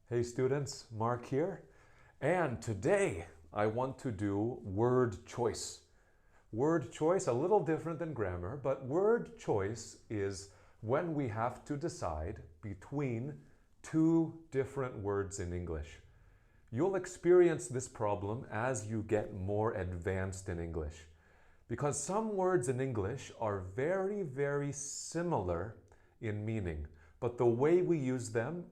Hey students, Mark here. And today I want to do word choice. Word choice, a little different than grammar, but word choice is when we have to decide between two different words in English. You'll experience this problem as you get more advanced in English. Because some words in English are very, very similar in meaning, but the way we use them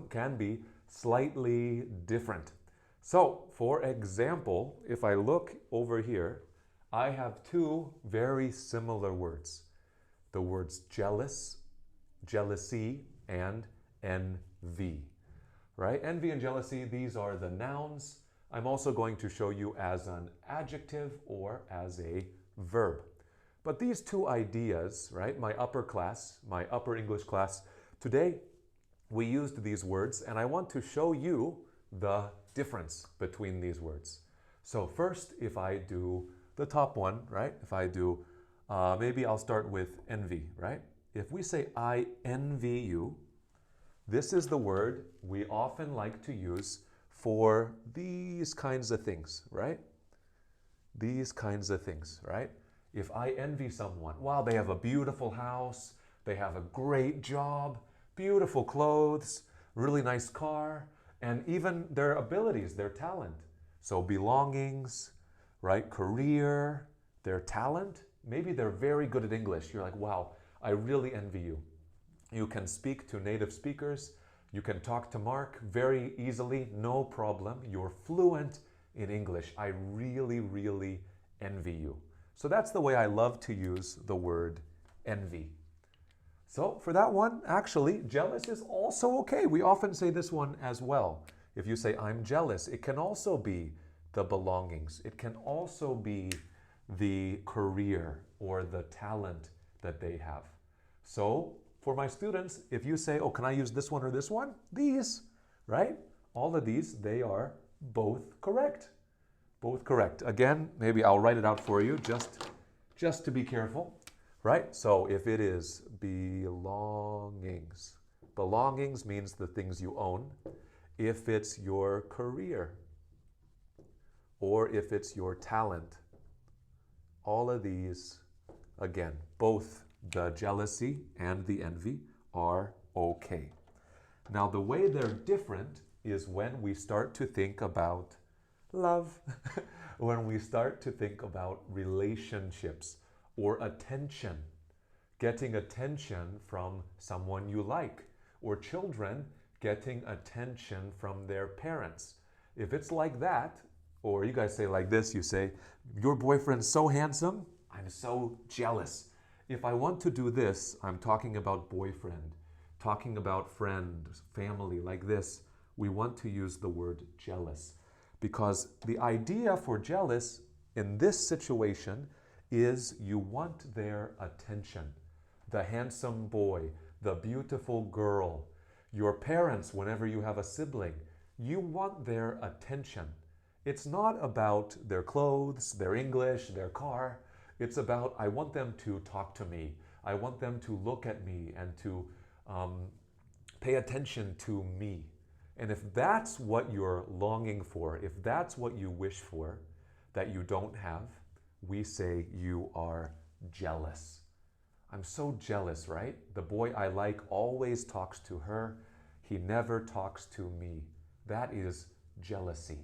can be slightly different. So, for example, if I look over here, I have two very similar words. The words jealous, jealousy, and envy. Right? Envy and jealousy, these are the nouns. I'm also going to show you as an adjective or as a verb. But these two ideas, right? My upper English class, today we used these words and I want to show you the difference between these words. So first, if I do the top one, right? If I do, maybe I'll start with envy, right? If we say, I envy you, this is the word we often like to use for these kinds of things, right? These kinds of things, right? If I envy someone, wow, they have a beautiful house, they have a great job, beautiful clothes, really nice car, and even their abilities, their talent. So belongings, right? Career, their talent. Maybe they're very good at English. You're like, wow, I really envy you. You can speak to native speakers. You can talk to Mark very easily, no problem. You're fluent in English. I really, really envy you. So that's the way I love to use the word envy. So for that one, actually, jealous is also okay. We often say this one as well. If you say, I'm jealous, it can also be the belongings. It can also be the career or the talent that they have. So for my students, if you say, oh, can I use this one or this one? These, right? All of these, they are both correct. Both correct. Again, maybe I'll write it out for you just to be careful, right? So if it is belongings, belongings means the things you own. If it's your career or if it's your talent, all of these, again, both the jealousy and the envy are okay. Now, the way they're different is when we start to think about love, when we start to think about relationships or attention, getting attention from someone you like, or children getting attention from their parents. If it's like that, or you guys say like this, you say, your boyfriend's so handsome, I'm so jealous. If I want to do this, I'm talking about boyfriend, talking about friend, family, like this, we want to use the word jealous. Because the idea for jealous in this situation is you want their attention. The handsome boy, the beautiful girl, your parents, whenever you have a sibling, you want their attention. It's not about their clothes, their English, their car. It's about, I want them to talk to me. I want them to look at me and to pay attention to me. And if that's what you're longing for, if that's what you wish for, that you don't have, we say you are jealous. I'm so jealous, right? The boy I like always talks to her. He never talks to me. That is jealousy.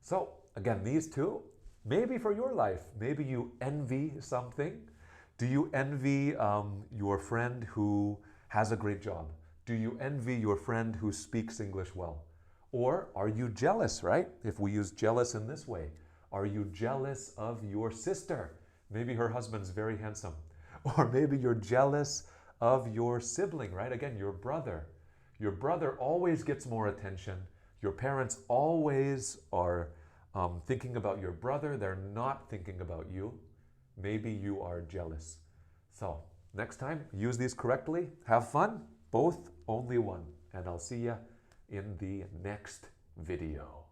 So again, these two, maybe for your life, maybe you envy something. Do you envy your friend who has a great job? Do you envy your friend who speaks English well? Or are you jealous, right? If we use jealous in this way, are you jealous of your sister? Maybe her husband's very handsome. Or maybe you're jealous of your sibling, right? Again, your brother. Your brother always gets more attention. Your parents always are thinking about your brother. They're not thinking about you. Maybe you are jealous. So next time, use these correctly. Have fun. Both, only one. And I'll see you in the next video.